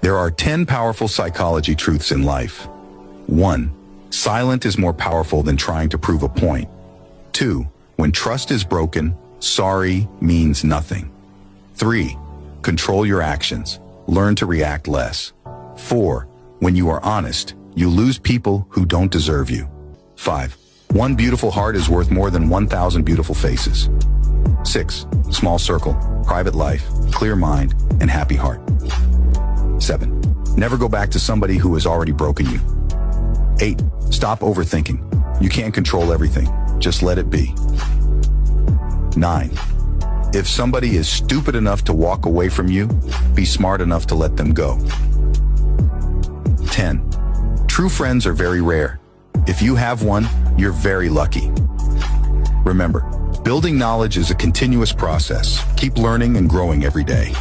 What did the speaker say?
There are 10 powerful psychology truths in life. 1. Silent is more powerful than trying to prove a point. 2. When trust is broken, sorry means nothing. 3. Control your actions. Learn to react less. 4. When you are honest, you lose people who don't deserve you. 5. One beautiful heart is worth more than 1,000 beautiful faces. 6. Small circle, private life, clear mind, and happy heart. 7. Never go back to somebody who has already broken you. 8. Stop overthinking. You can't control everything. Just let it be. 9. If somebody is stupid enough to walk away from you, be smart enough to let them go. 10. True friends are very rare. If you have one, you're very lucky. Remember, building knowledge is a continuous process. Keep learning and growing every day.